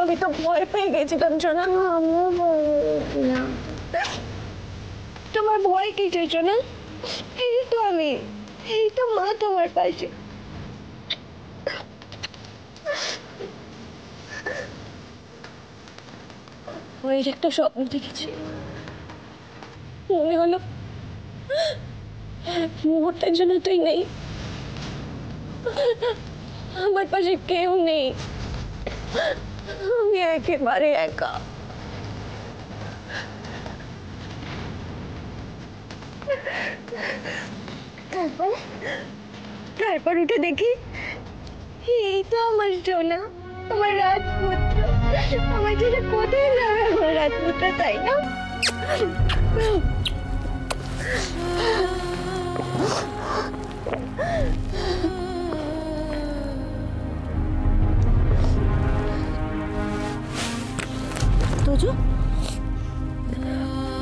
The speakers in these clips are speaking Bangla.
আমি তো ভয় পেয়ে গেছিলাম সোনা। তোমার ভয় কি চাইছো না? এই তো আমি, এই তো মা তোমার পাশে। ওই একটা স্বপ্ন দেখেছি, মনে হলো মুহূর্তের জন্য তুই নেই, আমার পাশে কেউ নেই, আমি একেবারে একা। তারপর উঠে দেখি এই তো আমার সোনা, আমার রাজপুত্র। আমার ছেলে কোথায় যাবে আমার রাজপুত্র, তাই না? তোজো,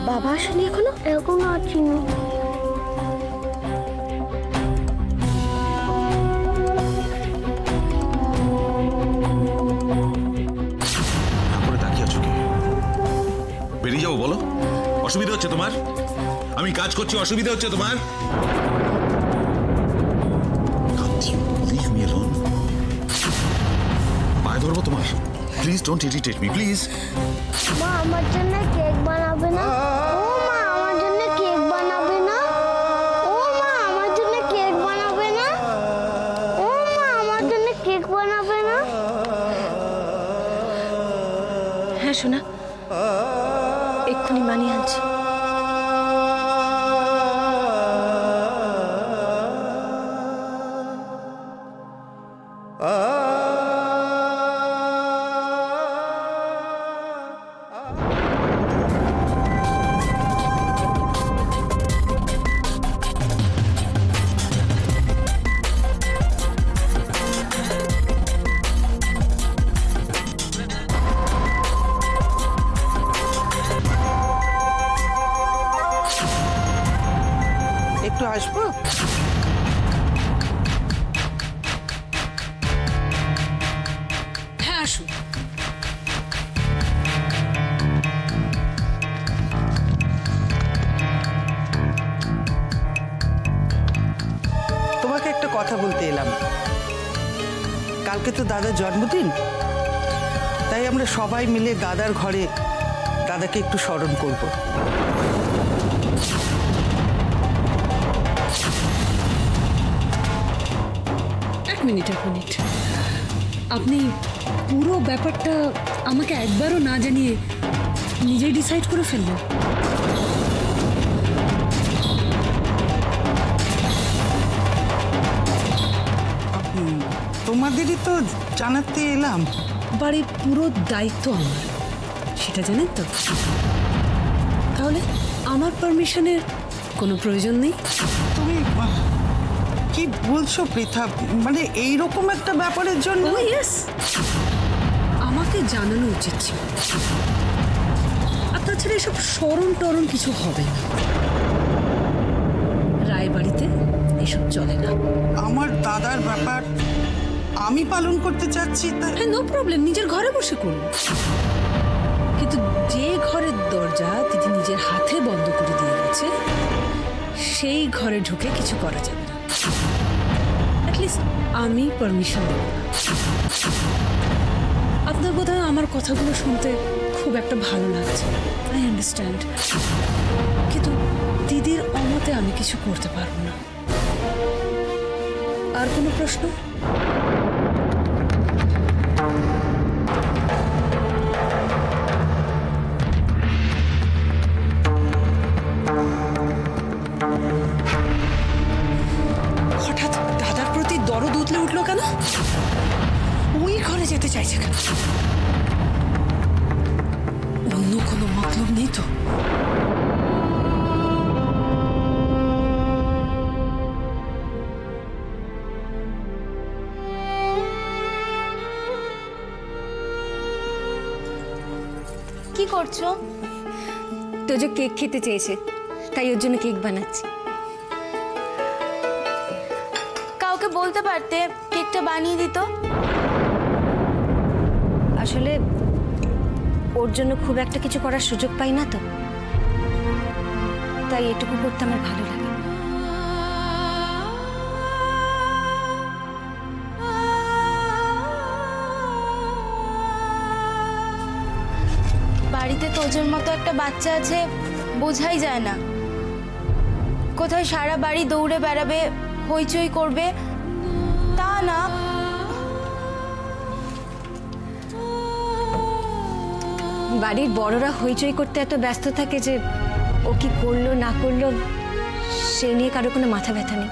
বাবা আসেনি এখনো আসেনি। বেরিয়ে যাবো বলো, অসুবিধা হচ্ছে তোমার? আমি কাজ করছি, অসুবিধা হচ্ছে তোমার? পায়ে ধরবো তোমার, please don't irritate me please. মা আমার জন্য কেক বানাবে না? ও মা আমার জন্য কেক বানাবে না? ও মা আমার জন্য কেক বানাবে না? ও মা আমার জন্য কেক বানাবে না? হ্যাঁ সোনা, এক্ষুনি বানিয়ে আনছি। একটু আসবো? হ্যাঁ আসুন। তোমাকে একটা কথা বলতে এলাম। কালকে তো দাদার জন্মদিন, তাই আমরা সবাই মিলে দাদার ঘরে দাদাকে একটু স্মরণ করব। এক মিনিট, আপনি পুরো ব্যাপারটা আমাকে একবারও না জানিয়ে নিজেই ডিসাইড করে ফেললেন? তোমাদেরই তো জানাতে এলাম। বাড়ির পুরো দায়িত্ব আমার, সেটা জানেন তো। তাহলে আমার পারমিশনের কোনো প্রয়োজন নেই? তুমি কি বলছো পৃথা? মানে এইরকম একটা ব্যাপারের জন্য? ও ইয়েস, আমাকে জানানো উচিত ছিল। আর তাছাড়া এসব স্মরণ কিছু হবে না, রায়বাড়িতে এসব চলে না। আমার দাদার ব্যাপার আমি পালন করতে চাচ্ছি। হ্যাঁ, নো প্রবলেম, নিজের ঘরে বসে করুন। কিন্তু যে ঘরের দরজা দিদি নিজের হাতে বন্ধ করে দিয়ে গেছে, সেই ঘরে ঢুকে কিছু করা যাবে না। অ্যাটলিস্ট আমি পারমিশন দেব না। আপনার বোধহয় আমার কথাগুলো শুনতে খুব একটা ভালো লাগছে, আই আন্ডারস্ট্যান্ড। কিন্তু দিদির অমতে আমি কিছু করতে পারবো না। আর কোনো প্রশ্ন? হঠাৎ দাদার প্রতি দরদ উতলে উঠলো কেন? ওই ঘরে যেতে চাইছে কেন? অন্য কোনো মতলব নেই তো? কি করছো? তো যে কেক খেতে চেয়েছে, তাই ওর জন্য কেক বানাচ্ছি। কাউকে বলতে পারতে কেকটা বানিয়ে দিত। আসলে ওর জন্য খুব একটা কিছু করার সুযোগ পাই না তো, তাই এটুকু করতে আমার ভালো লাগে। বাড়িতে তোজোর মতো একটা বাচ্চা আছে, বোঝাই যায় না। কোথায় সারা বাড়ি দৌড়ে বেড়াবে, হইচই করবে, তা না। বাড়ির বড়রা হইচই করতে এত ব্যস্ত থাকে যে ও কি করলো না করলো সে নিয়ে কারো কোনো মাথা ব্যথা নেই।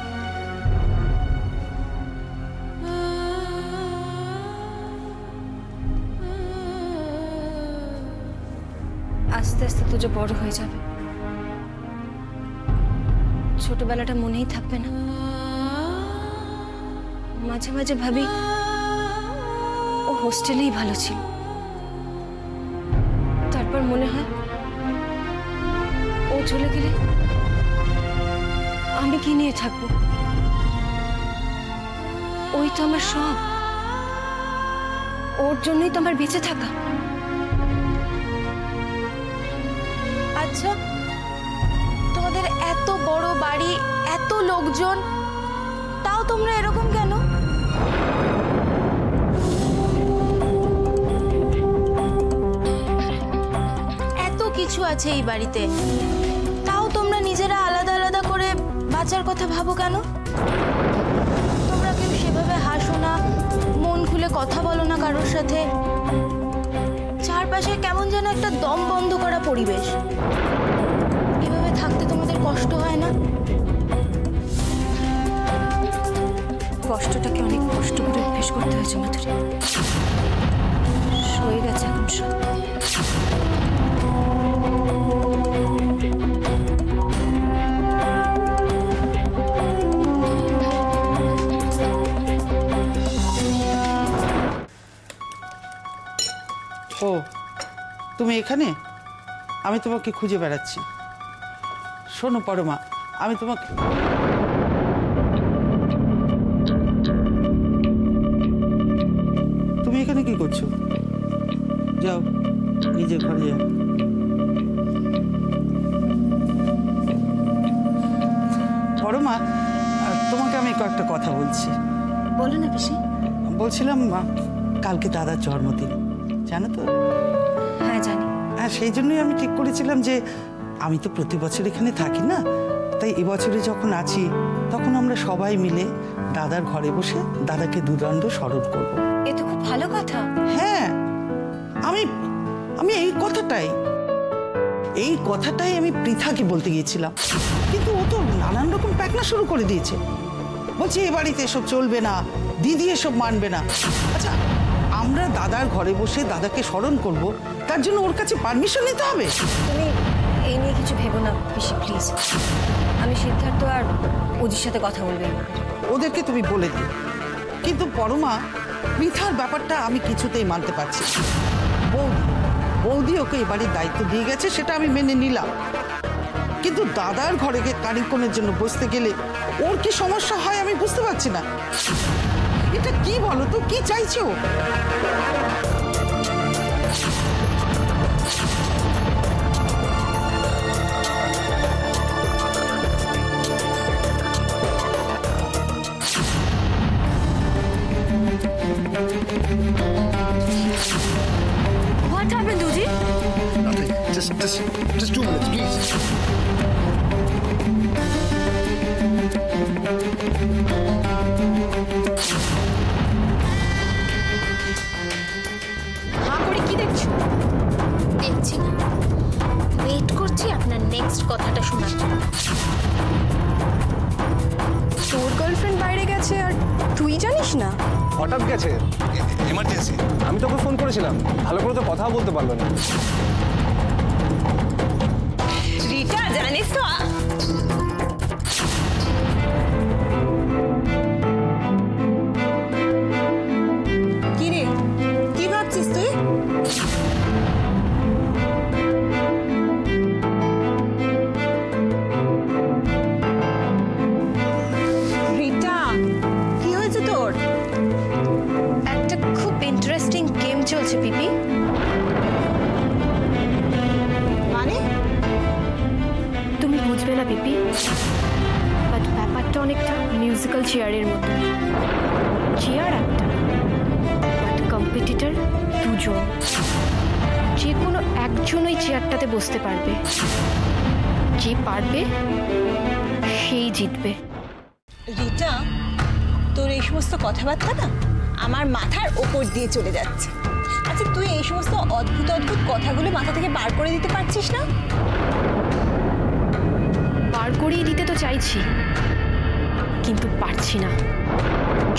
আস্তে আস্তে তো যে বড় হয়ে যাবে, ছোটবেলাটা মনেই থাকবে না। মাঝে মাঝে ভাবি ও হোস্টেলেই ভালো ছিল, তারপর মনে হয় ও চলে গেলে আমি কি নিয়ে থাকবো? ওই তো আমার সব, ওর জন্যই তো আমার বেঁচে থাকা। আচ্ছা, তোমাদের এত বড় বাড়ি, এত লোকজন, তাও তোমরা এরকম কেন? এত কিছু আছে এই বাড়িতে, তাও তোমরা নিজেরা আলাদা আলাদা করে বাঁচার কথা ভাবো কেন? তোমরা কেউ সেভাবে হাসো না, মন খুলে কথা বলো না কারোর সাথে। চারপাশে কেমন যেন একটা দম বন্ধ করা পরিবেশ। এভাবে থাকতে তোমাদের কষ্ট হয় না? কষ্টটাকে অনেক কষ্ট করে অভ্যেস করতে হয়েছে মাধুরী, সয়ে গেছে এখন সব। ও, তুমি এখানে? আমি তোমাকে খুঁজে বেড়াচ্ছি। শোনো পরমা, আমি তোমাকে তুমি এখানে কি করছো? যাও নিজের ঘরে যাও। পরমা, তোমাকে আমি কয়েকটা কথা বলছি। বলো না পিসি। বলছিলাম কালকে দাদার জন্মদিন, জানো তো? হ্যাঁ জানি। হ্যাঁ, সেই জন্যই আমি ঠিক করেছিলাম যে আমি তো প্রতি বছর এখানে থাকি না, তাই এবছরে যখন আছি তখন আমরা সবাই মিলে দাদার ঘরে বসে দাদাকে দুদণ্ড স্মরণ করব। এ তো খুব ভালো কথা। হ্যাঁ, আমি আমি এই কথাটাই আমি পৃথাকে বলতে গিয়েছিলাম, কিন্তু ও তো নানান রকম প্যাকনা শুরু করে দিয়েছে। বলছি এ বাড়িতে এসব চলবে না, দিদি এসব মানবে না। আচ্ছা, আমরা দাদার ঘরে বসে দাদাকে স্মরণ করব, তার জন্য ওর কাছে পারমিশন নিতে হবে? তুমি এই নিয়ে কিছু ভেবো না পিসি, প্লিজ। আমি সিদ্ধার্থ আর ওদের সাথে কথা বলবো। ওদেরকে তুমি বলে দিও। কিন্তু পরমা, পৃথার ব্যাপারটা আমি কিছুতেই মানতে পারছি। বৌদি ওকে এবারের দায়িত্ব দিয়ে গেছে, সেটা আমি মেনে নিলাম, কিন্তু দাদার ঘরে কারিক্ষণের জন্য বসতে গেলে ওর কি সমস্যা হয় আমি বুঝতে পারছি না। এটা কি বলো তো, কি চাইছো? What happened, Duji? Nothing. Just 2 minutes, please. হাঁ করে কি দেখছো? দেখছি না, ওয়েট করছি আপনার নেক্সট কথাটা শোনার জন্য। তোর গার্লফ্রেন্ড বাইরে গেছে আর তুই জানিস না? হঠাৎ গেছে, এমার্জেন্সি। আমি তোকে ফোন করেছিলাম, ভালো করে তো কথা বলতে পারলো না। রিটা, জানিস তো কি রে, কি ভাবছিস তুই? বিপি, বাট ব্যাপারটা অনেকটা মিউজিক্যাল চেয়ারের মতো। চেয়ার একটা, বাট কম্পিটিটর দুজন। যে কোনো একজন ওই চেয়ারটাতে বসতে পারবে, যে পারবে সেই জিতবে। রিটা, তোর এই সমস্ত কথাবার্তা না আমার মাথার ওপর দিয়ে চলে যাচ্ছে। আচ্ছা, তুই এই সমস্ত অদ্ভুত অদ্ভুত কথাগুলো মাথা থেকে বার করে দিতে পারছিস না? বার করিয়ে দিতে তো চাইছি, কিন্তু পারছি না।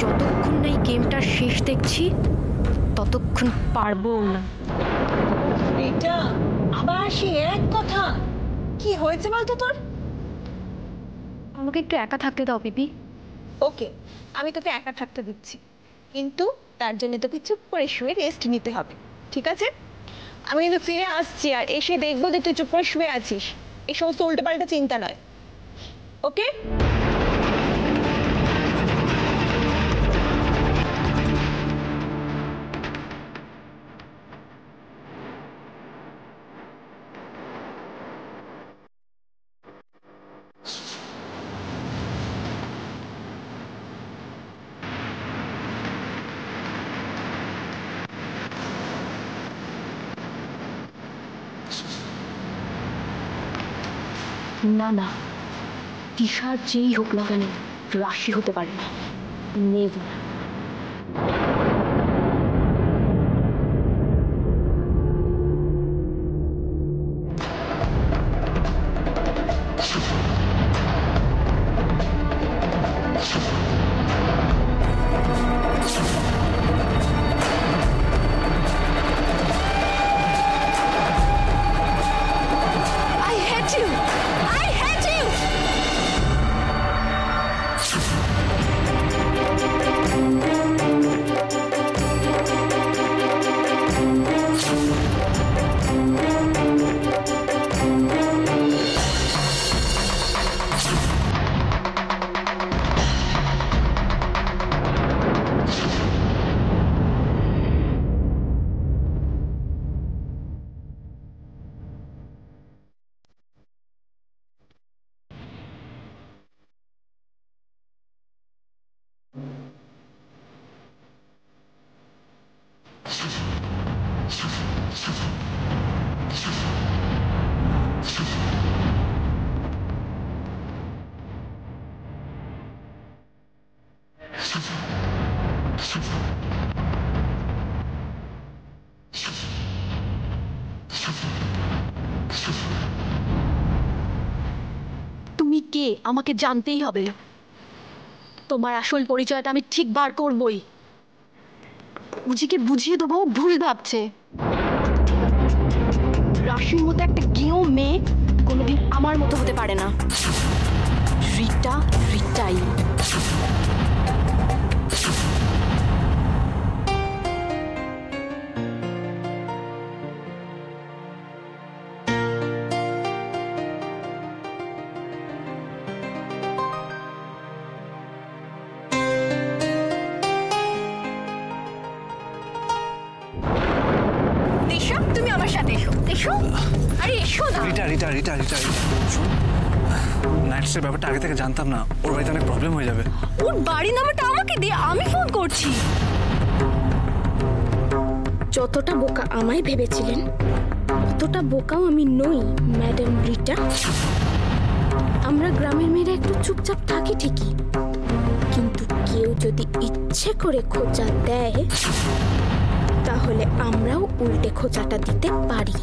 যতক্ষণ না এই গেমটার শেষ দেখছি ততক্ষণ পারবো না। রিটা, আবার সে এক কথা। কি হয়েছে বলতো তোর? আমাকে একটু একা থাকতে দাও বিপি। ওকে, আমি তোকে একা থাকতে দিচ্ছি, কিন্তু তার জন্য তোকে চুপ করে শুয়ে রেস্ট নিতে হবে, ঠিক আছে? আমি কিন্তু ফিরে আসছি, আর এসে দেখবো যে তুই চুপ করে শুয়ে আছিস। এই সমস্ত উল্টোপাল্টা চিন্তা নয়, ওকে? না না, তিশার যেই হোক না কেন রাশি হতে পারে না, নেভার। তুমি কে আমাকে জানতেই হবে। তোমার আসল পরিচয়টা আমি ঠিক বার করবই। বুঝিকে বুঝিয়ে দেবো, ভুল ভাবছে। রাশির মতো একটা গেঁয়ো মেয়ে কোনোদিন আমার মতো হতে পারে না। রিটা রিটাই। তুমি আমার সাথে এসো, এসো। আরে এসো না। রিটা রিটা রিটা রিটা শোন, নাইটসের ব্যাপারটা আগে থেকে জানতাম না। ওর বাড়িতে অনেক প্রবলেম হয়ে যাবে। ওর বাড়ি নাম্বারটা আমাকে দে, আমি ফোন করছি। যতটা বোকা আমায় ভেবেছিলেন ততটা বোকাও আমি নই ম্যাডাম রিটা। আমরা গ্রামের মেয়েরা একটু চুপচাপ থাকি ঠিকই, কিন্তু কেউ যদি ইচ্ছে করে খোঁচা দেয় তাহলে আমরাও উল্টে খোঁচাটা দিতে পারি।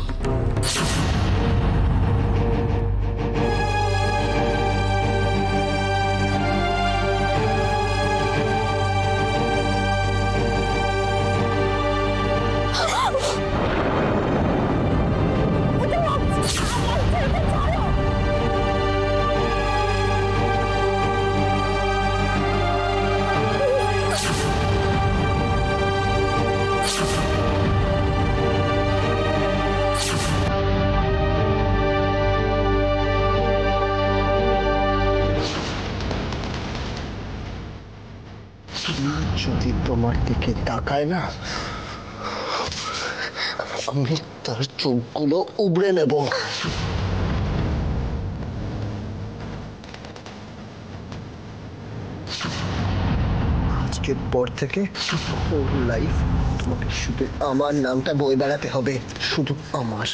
যদি তোমার দিকে তাকায় না, আমি তার চোখগুলো উবড়ে নেব। আজকের পর থেকে হোল লাইফ তোমাকে শুধু আমার নামটা বয়ে বেড়াতে হবে, শুধু আমার।